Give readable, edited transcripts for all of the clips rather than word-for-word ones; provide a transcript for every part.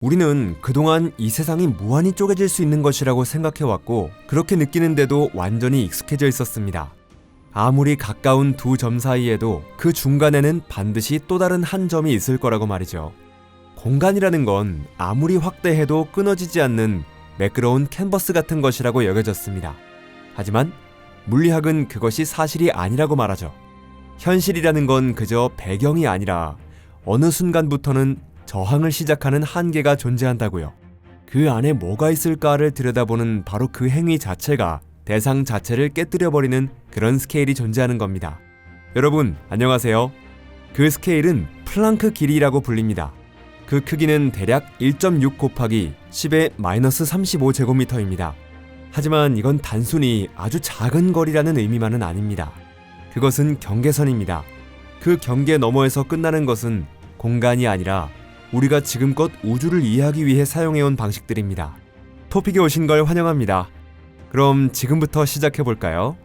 우리는 그동안 이 세상이 무한히 쪼개질 수 있는 것이라고 생각해왔고 그렇게 느끼는데도 완전히 익숙해져 있었습니다. 아무리 가까운 두 점 사이에도 그 중간에는 반드시 또 다른 한 점이 있을 거라고 말이죠. 공간이라는 건 아무리 확대해도 끊어지지 않는 매끄러운 캔버스 같은 것이라고 여겨졌습니다. 하지만 물리학은 그것이 사실이 아니라고 말하죠. 현실이라는 건 그저 배경이 아니라 어느 순간부터는 저항을 시작하는 한계가 존재한다고요. 그 안에 뭐가 있을까를 들여다보는 바로 그 행위 자체가 대상 자체를 깨뜨려버리는 그런 스케일이 존재하는 겁니다. 여러분 안녕하세요. 그 스케일은 플랑크 길이라고 불립니다. 그 크기는 대략 1.6 곱하기 10의 마이너스 35제곱미터입니다. 하지만 이건 단순히 아주 작은 거리라는 의미만은 아닙니다. 그것은 경계선입니다. 그 경계 너머에서 끝나는 것은 공간이 아니라 우리가 지금껏 우주를 이해하기 위해 사용해온 방식들입니다. 토픽에 오신 걸 환영합니다. 그럼 지금부터 시작해볼까요?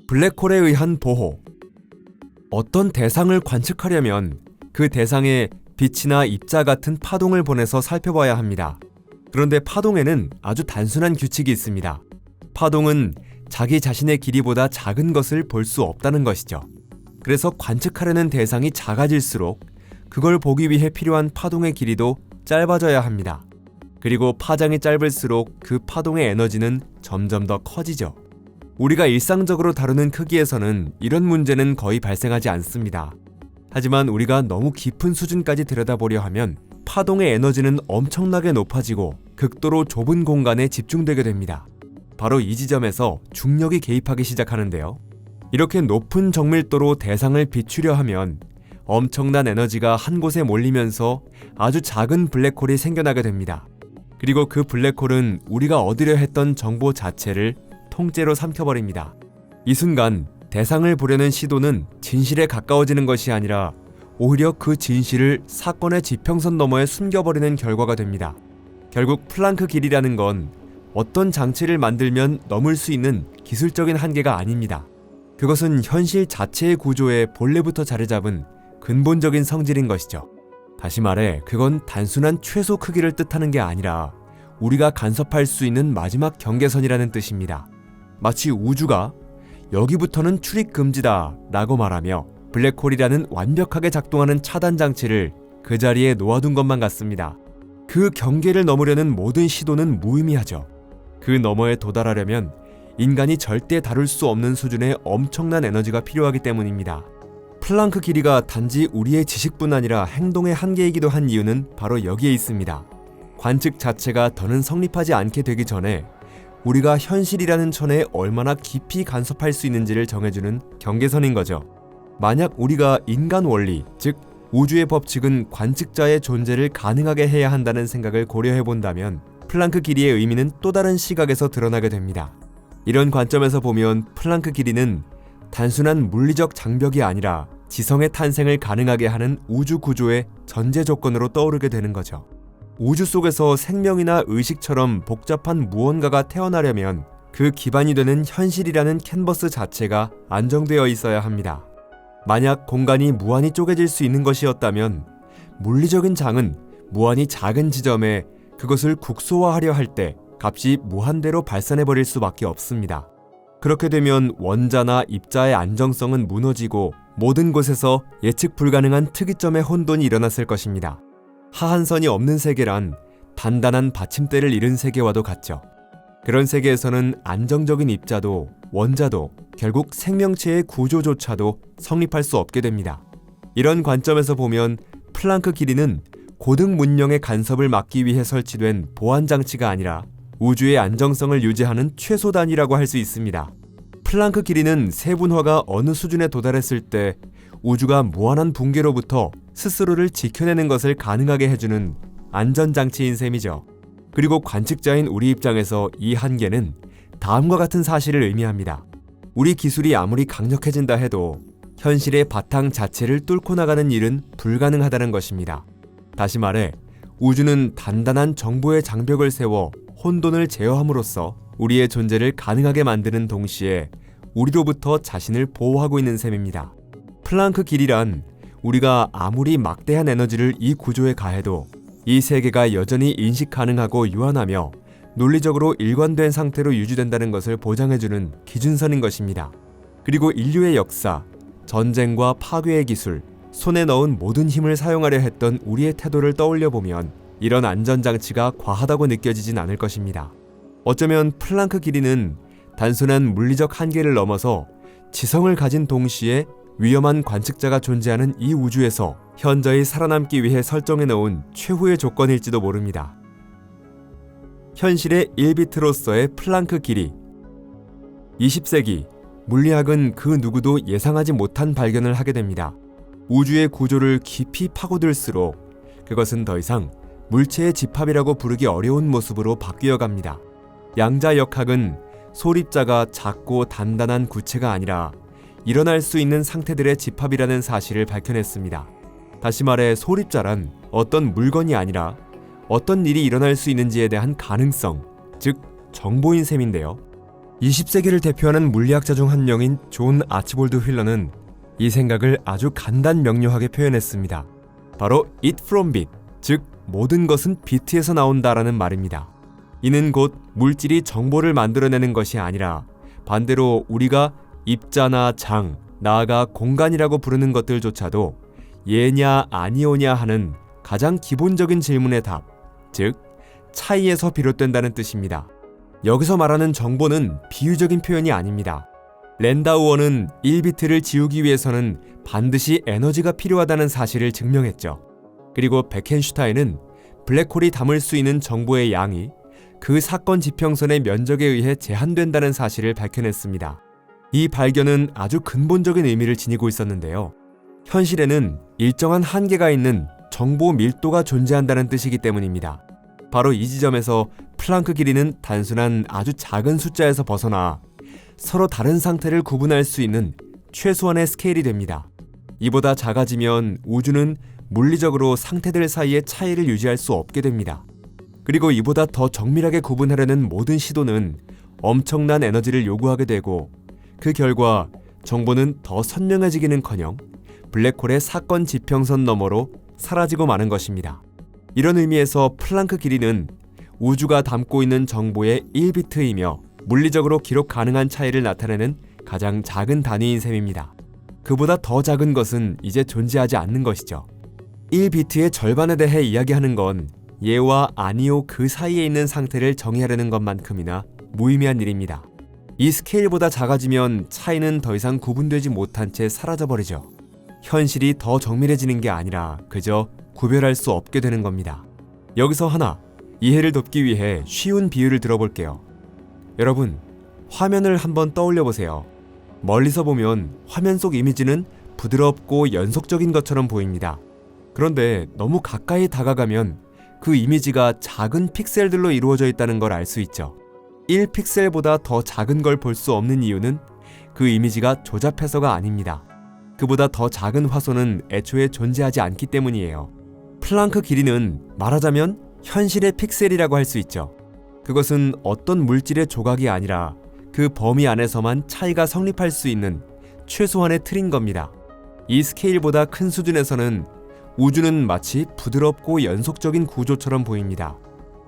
블랙홀에 의한 보호. 어떤 대상을 관측하려면 그 대상에 빛이나 입자 같은 파동을 보내서 살펴봐야 합니다. 그런데 파동에는 아주 단순한 규칙이 있습니다. 파동은 자기 자신의 길이보다 작은 것을 볼 수 없다는 것이죠. 그래서 관측하려는 대상이 작아질수록 그걸 보기 위해 필요한 파동의 길이도 짧아져야 합니다. 그리고 파장이 짧을수록 그 파동의 에너지는 점점 더 커지죠. 우리가 일상적으로 다루는 크기에서는 이런 문제는 거의 발생하지 않습니다. 하지만 우리가 너무 깊은 수준까지 들여다보려 하면 파동의 에너지는 엄청나게 높아지고 극도로 좁은 공간에 집중되게 됩니다. 바로 이 지점에서 중력이 개입하기 시작하는데요. 이렇게 높은 정밀도로 대상을 비추려 하면 엄청난 에너지가 한 곳에 몰리면서 아주 작은 블랙홀이 생겨나게 됩니다. 그리고 그 블랙홀은 우리가 얻으려 했던 정보 자체를 통째로 삼켜버립니다. 이 순간 대상을 보려는 시도는 진실에 가까워지는 것이 아니라 오히려 그 진실을 사건의 지평선 너머에 숨겨버리는 결과가 됩니다. 결국 플랑크 길이라는 건 어떤 장치를 만들면 넘을 수 있는 기술적인 한계가 아닙니다. 그것은 현실 자체의 구조에 본래부터 자리 잡은 근본적인 성질인 것이죠. 다시 말해 그건 단순한 최소 크기를 뜻하는 게 아니라 우리가 간섭할 수 있는 마지막 경계선이라는 뜻입니다. 마치 우주가 여기부터는 출입 금지다 라고 말하며 블랙홀이라는 완벽하게 작동하는 차단 장치를 그 자리에 놓아둔 것만 같습니다. 그 경계를 넘으려는 모든 시도는 무의미하죠. 그 너머에 도달하려면 인간이 절대 다룰 수 없는 수준의 엄청난 에너지가 필요하기 때문입니다. 플랑크 길이가 단지 우리의 지식뿐 아니라 행동의 한계이기도 한 이유는 바로 여기에 있습니다. 관측 자체가 더는 성립하지 않게 되기 전에 우리가 현실이라는 천에 얼마나 깊이 간섭할 수 있는지를 정해주는 경계선인 거죠. 만약 우리가 인간 원리, 즉 우주의 법칙은 관측자의 존재를 가능하게 해야 한다는 생각을 고려해본다면 플랑크 길이의 의미는 또 다른 시각에서 드러나게 됩니다. 이런 관점에서 보면 플랑크 길이는 단순한 물리적 장벽이 아니라 지성의 탄생을 가능하게 하는 우주 구조의 전제 조건으로 떠오르게 되는 거죠. 우주 속에서 생명이나 의식처럼 복잡한 무언가가 태어나려면 그 기반이 되는 현실이라는 캔버스 자체가 안정되어 있어야 합니다. 만약 공간이 무한히 쪼개질 수 있는 것이었다면 물리적인 장은 무한히 작은 지점에 그것을 국소화하려 할 때 값이 무한대로 발산해버릴 수밖에 없습니다. 그렇게 되면 원자나 입자의 안정성은 무너지고 모든 곳에서 예측 불가능한 특이점의 혼돈이 일어났을 것입니다. 하한선이 없는 세계란 단단한 받침대를 잃은 세계와도 같죠. 그런 세계에서는 안정적인 입자도 원자도 결국 생명체의 구조조차도 성립할 수 없게 됩니다. 이런 관점에서 보면 플랑크 길이는 고등 문명의 간섭을 막기 위해 설치된 보안장치가 아니라 우주의 안정성을 유지하는 최소 단위라고 할 수 있습니다. 플랑크 길이는 세분화가 어느 수준에 도달했을 때 우주가 무한한 붕괴로부터 스스로를 지켜내는 것을 가능하게 해주는 안전장치인 셈이죠. 그리고 관측자인 우리 입장에서 이 한계는 다음과 같은 사실을 의미합니다. 우리 기술이 아무리 강력해진다 해도 현실의 바탕 자체를 뚫고 나가는 일은 불가능하다는 것입니다. 다시 말해 우주는 단단한 정보의 장벽을 세워 혼돈을 제어함으로써 우리의 존재를 가능하게 만드는 동시에 우리로부터 자신을 보호하고 있는 셈입니다. 플랑크 길이란 우리가 아무리 막대한 에너지를 이 구조에 가해도 이 세계가 여전히 인식 가능하고 유한하며 논리적으로 일관된 상태로 유지된다는 것을 보장해주는 기준선인 것입니다. 그리고 인류의 역사, 전쟁과 파괴의 기술, 손에 넣은 모든 힘을 사용하려 했던 우리의 태도를 떠올려보면 이런 안전장치가 과하다고 느껴지진 않을 것입니다. 어쩌면 플랑크 길이는 단순한 물리적 한계를 넘어서 지성을 가진 동시에 위험한 관측자가 존재하는 이 우주에서 현저히 살아남기 위해 설정해 놓은 최후의 조건일지도 모릅니다. 현실의 1비트로서의 플랑크 길이. 20세기, 물리학은 그 누구도 예상하지 못한 발견을 하게 됩니다. 우주의 구조를 깊이 파고들수록 그것은 더 이상 물체의 집합이라고 부르기 어려운 모습으로 바뀌어 갑니다. 양자역학은 소립자가 작고 단단한 구체가 아니라 일어날 수 있는 상태들의 집합이라는 사실을 밝혀냈습니다. 다시 말해 소립자란 어떤 물건이 아니라 어떤 일이 일어날 수 있는지에 대한 가능성, 즉 정보인 셈인데요. 20세기를 대표하는 물리학자 중 한 명인 존 아치볼드 휠러는 이 생각을 아주 간단 명료하게 표현했습니다. 바로 it from bit, 즉 모든 것은 비트에서 나온다라는 말입니다. 이는 곧 물질이 정보를 만들어내는 것이 아니라 반대로 우리가 입자나 장, 나아가 공간이라고 부르는 것들조차도 예냐 아니오냐 하는 가장 기본적인 질문의 답, 즉 차이에서 비롯된다는 뜻입니다. 여기서 말하는 정보는 비유적인 표현이 아닙니다. 랜다우어는 1비트를 지우기 위해서는 반드시 에너지가 필요하다는 사실을 증명했죠. 그리고 베켄슈타인은 블랙홀이 담을 수 있는 정보의 양이 그 사건 지평선의 면적에 의해 제한된다는 사실을 밝혀냈습니다. 이 발견은 아주 근본적인 의미를 지니고 있었는데요. 현실에는 일정한 한계가 있는 정보 밀도가 존재한다는 뜻이기 때문입니다. 바로 이 지점에서 플랑크 길이는 단순한 아주 작은 숫자에서 벗어나 서로 다른 상태를 구분할 수 있는 최소한의 스케일이 됩니다. 이보다 작아지면 우주는 물리적으로 상태들 사이의 차이를 유지할 수 없게 됩니다. 그리고 이보다 더 정밀하게 구분하려는 모든 시도는 엄청난 에너지를 요구하게 되고 그 결과 정보는 더 선명해지기는커녕 블랙홀의 사건 지평선 너머로 사라지고 마는 것입니다. 이런 의미에서 플랑크 길이는 우주가 담고 있는 정보의 1비트이며 물리적으로 기록 가능한 차이를 나타내는 가장 작은 단위인 셈입니다. 그보다 더 작은 것은 이제 존재하지 않는 것이죠. 1비트의 절반에 대해 이야기하는 건 예와 아니오 그 사이에 있는 상태를 정의하려는 것만큼이나 무의미한 일입니다. 이 스케일보다 작아지면 차이는 더 이상 구분되지 못한 채 사라져버리죠. 현실이 더 정밀해지는 게 아니라 그저 구별할 수 없게 되는 겁니다. 여기서 하나, 이해를 돕기 위해 쉬운 비유를 들어볼게요. 여러분, 화면을 한번 떠올려 보세요. 멀리서 보면 화면 속 이미지는 부드럽고 연속적인 것처럼 보입니다. 그런데 너무 가까이 다가가면 그 이미지가 작은 픽셀들로 이루어져 있다는 걸 알 수 있죠. 1픽셀보다 더 작은 걸 볼 수 없는 이유는 그 이미지가 조잡해서가 아닙니다. 그보다 더 작은 화소는 애초에 존재하지 않기 때문이에요. 플랑크 길이는 말하자면 현실의 픽셀이라고 할 수 있죠. 그것은 어떤 물질의 조각이 아니라 그 범위 안에서만 차이가 성립할 수 있는 최소한의 틀인 겁니다. 이 스케일보다 큰 수준에서는 우주는 마치 부드럽고 연속적인 구조처럼 보입니다.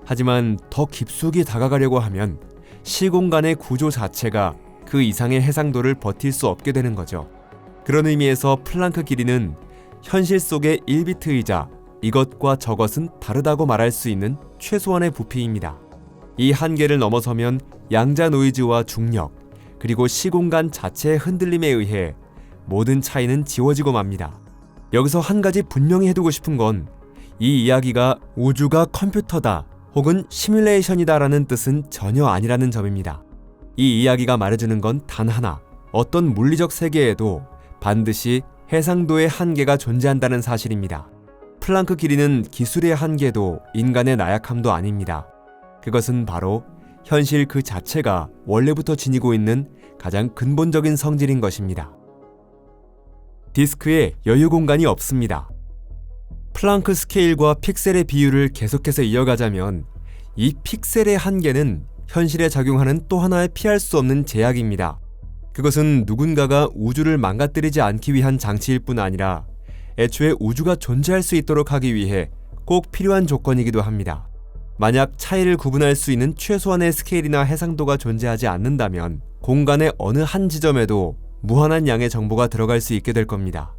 하지만 더 깊숙이 다가가려고 하면 시공간의 구조 자체가 그 이상의 해상도를 버틸 수 없게 되는 거죠. 그런 의미에서 플랑크 길이는 현실 속의 1비트이자 이것과 저것은 다르다고 말할 수 있는 최소한의 부피입니다. 이 한계를 넘어서면 양자 노이즈와 중력, 그리고 시공간 자체의 흔들림에 의해 모든 차이는 지워지고 맙니다. 여기서 한 가지 분명히 해두고 싶은 건 이 이야기가 우주가 컴퓨터다 혹은 시뮬레이션이다 라는 뜻은 전혀 아니라는 점입니다. 이 이야기가 말해주는 건 단 하나, 어떤 물리적 세계에도 반드시 해상도의 한계가 존재한다는 사실입니다. 플랑크 길이는 기술의 한계도 인간의 나약함도 아닙니다. 그것은 바로 현실 그 자체가 원래부터 지니고 있는 가장 근본적인 성질인 것입니다. 디스크에 여유 공간이 없습니다. 플랑크 스케일과 픽셀의 비율을 계속해서 이어가자면 이 픽셀의 한계는 현실에 작용하는 또 하나의 피할 수 없는 제약입니다. 그것은 누군가가 우주를 망가뜨리지 않기 위한 장치일 뿐 아니라 애초에 우주가 존재할 수 있도록 하기 위해 꼭 필요한 조건이기도 합니다. 만약 차이를 구분할 수 있는 최소한의 스케일이나 해상도가 존재하지 않는다면 공간의 어느 한 지점에도 무한한 양의 정보가 들어갈 수 있게 될 겁니다.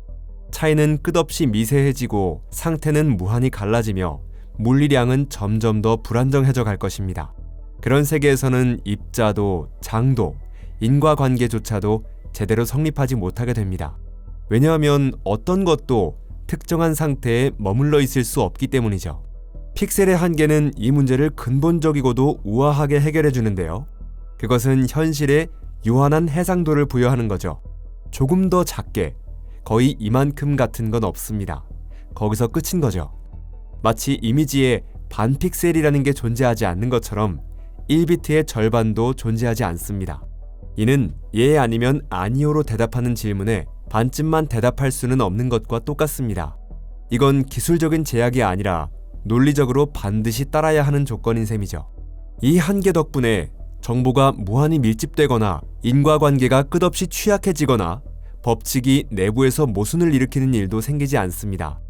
차이는 끝없이 미세해지고 상태는 무한히 갈라지며 물리량은 점점 더 불안정해져 갈 것입니다. 그런 세계에서는 입자도, 장도, 인과관계조차도 제대로 성립하지 못하게 됩니다. 왜냐하면 어떤 것도 특정한 상태에 머물러 있을 수 없기 때문이죠. 픽셀의 한계는 이 문제를 근본적이고도 우아하게 해결해 주는데요. 그것은 현실에 유한한 해상도를 부여하는 거죠. 조금 더 작게, 거의 이만큼 같은 건 없습니다. 거기서 끝인 거죠. 마치 이미지에 반픽셀이라는 게 존재하지 않는 것처럼 1비트의 절반도 존재하지 않습니다. 이는 예 아니면 아니오로 대답하는 질문에 반쯤만 대답할 수는 없는 것과 똑같습니다. 이건 기술적인 제약이 아니라 논리적으로 반드시 따라야 하는 조건인 셈이죠. 이 한계 덕분에 정보가 무한히 밀집되거나 인과관계가 끝없이 취약해지거나 법칙이 내부에서 모순을 일으키는 일도 생기지 않습니다.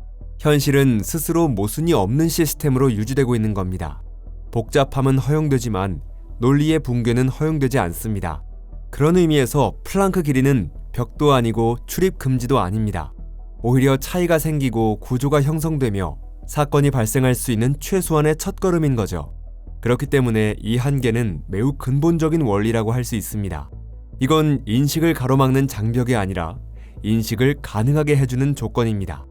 현실은 스스로 모순이 없는 시스템으로 유지되고 있는 겁니다. 복잡함은 허용되지만 논리의 붕괴는 허용되지 않습니다. 그런 의미에서 플랑크 길이는 벽도 아니고 출입 금지도 아닙니다. 오히려 차이가 생기고 구조가 형성되며 사건이 발생할 수 있는 최소한의 첫걸음인 거죠. 그렇기 때문에 이 한계는 매우 근본적인 원리라고 할 수 있습니다. 이건 인식을 가로막는 장벽이 아니라 인식을 가능하게 해주는 조건입니다.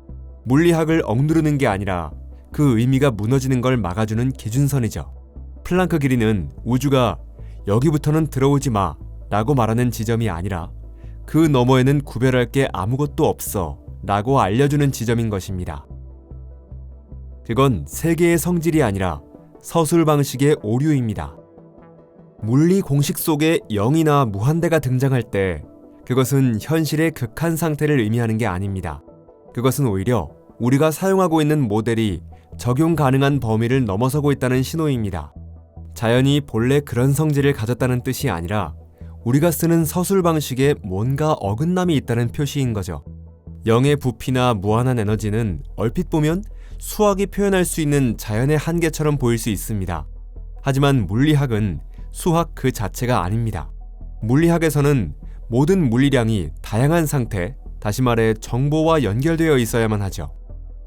물리학을 억누르는 게 아니라 그 의미가 무너지는 걸 막아주는 기준선이죠. 플랑크 길이는 우주가 여기부터는 들어오지 마 라고 말하는 지점이 아니라 그 너머에는 구별할 게 아무것도 없어 라고 알려주는 지점인 것입니다. 그건 세계의 성질이 아니라 서술 방식의 오류입니다. 물리 공식 속에 0이나 무한대가 등장할 때 그것은 현실의 극한 상태를 의미하는 게 아닙니다. 그것은 오히려 우리가 사용하고 있는 모델이 적용 가능한 범위를 넘어서고 있다는 신호입니다. 자연이 본래 그런 성질을 가졌다는 뜻이 아니라 우리가 쓰는 서술 방식에 뭔가 어긋남이 있다는 표시인 거죠. 0의 부피나 무한한 에너지는 얼핏 보면 수학이 표현할 수 있는 자연의 한계처럼 보일 수 있습니다. 하지만 물리학은 수학 그 자체가 아닙니다. 물리학에서는 모든 물리량이 다양한 상태, 다시 말해 정보와 연결되어 있어야만 하죠.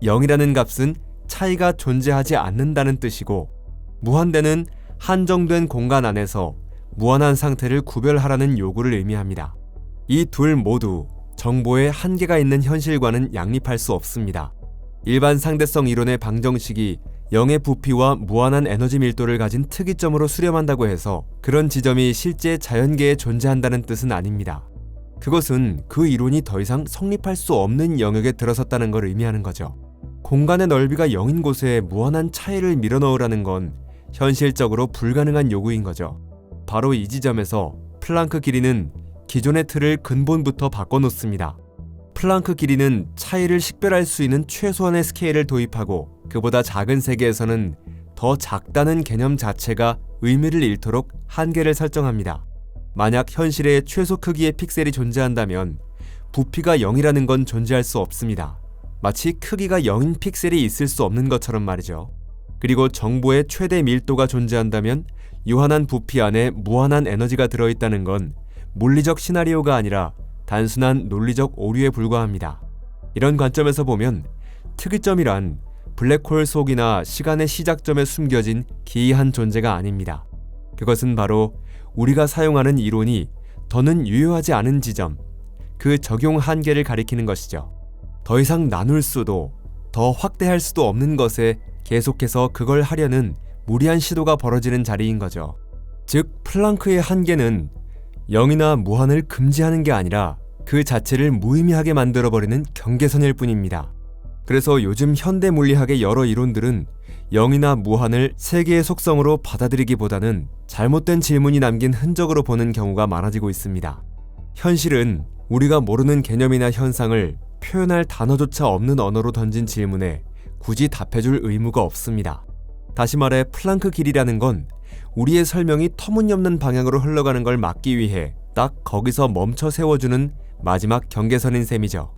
0이라는 값은 차이가 존재하지 않는다는 뜻이고 무한대는 한정된 공간 안에서 무한한 상태를 구별하라는 요구를 의미합니다. 이 둘 모두 정보에 한계가 있는 현실과는 양립할 수 없습니다. 일반 상대성 이론의 방정식이 0의 부피와 무한한 에너지 밀도를 가진 특이점으로 수렴한다고 해서 그런 지점이 실제 자연계에 존재한다는 뜻은 아닙니다. 그것은 그 이론이 더 이상 성립할 수 없는 영역에 들어섰다는 걸 의미하는 거죠. 공간의 넓이가 0인 곳에 무한한 차이를 밀어넣으라는 건 현실적으로 불가능한 요구인 거죠. 바로 이 지점에서 플랑크 길이는 기존의 틀을 근본부터 바꿔놓습니다. 플랑크 길이는 차이를 식별할 수 있는 최소한의 스케일을 도입하고 그보다 작은 세계에서는 더 작다는 개념 자체가 의미를 잃도록 한계를 설정합니다. 만약 현실에 최소 크기의 픽셀이 존재한다면 부피가 0이라는 건 존재할 수 없습니다. 마치 크기가 0인 픽셀이 있을 수 없는 것처럼 말이죠. 그리고 정보의 최대 밀도가 존재한다면 유한한 부피 안에 무한한 에너지가 들어있다는 건 물리적 시나리오가 아니라 단순한 논리적 오류에 불과합니다. 이런 관점에서 보면 특이점이란 블랙홀 속이나 시간의 시작점에 숨겨진 기이한 존재가 아닙니다. 그것은 바로 우리가 사용하는 이론이 더는 유효하지 않은 지점, 그 적용 한계를 가리키는 것이죠. 더 이상 나눌 수도, 더 확대할 수도 없는 것에 계속해서 그걸 하려는 무리한 시도가 벌어지는 자리인 거죠. 즉, 플랑크의 한계는 0이나 무한을 금지하는 게 아니라 그 자체를 무의미하게 만들어버리는 경계선일 뿐입니다. 그래서 요즘 현대 물리학의 여러 이론들은 0이나 무한을 세계의 속성으로 받아들이기보다는 잘못된 질문이 남긴 흔적으로 보는 경우가 많아지고 있습니다. 현실은 우리가 모르는 개념이나 현상을 표현할 단어조차 없는 언어로 던진 질문에 굳이 답해줄 의무가 없습니다. 다시 말해 플랑크 길이라는 건 우리의 설명이 터무니없는 방향으로 흘러가는 걸 막기 위해 딱 거기서 멈춰 세워주는 마지막 경계선인 셈이죠.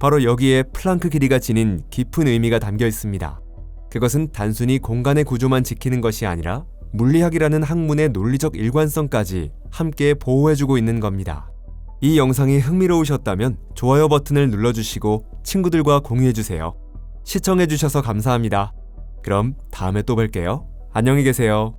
바로 여기에 플랑크 길이가 지닌 깊은 의미가 담겨 있습니다. 그것은 단순히 공간의 구조만 지키는 것이 아니라 물리학이라는 학문의 논리적 일관성까지 함께 보호해주고 있는 겁니다. 이 영상이 흥미로우셨다면 좋아요 버튼을 눌러주시고 친구들과 공유해주세요. 시청해주셔서 감사합니다. 그럼 다음에 또 뵐게요. 안녕히 계세요.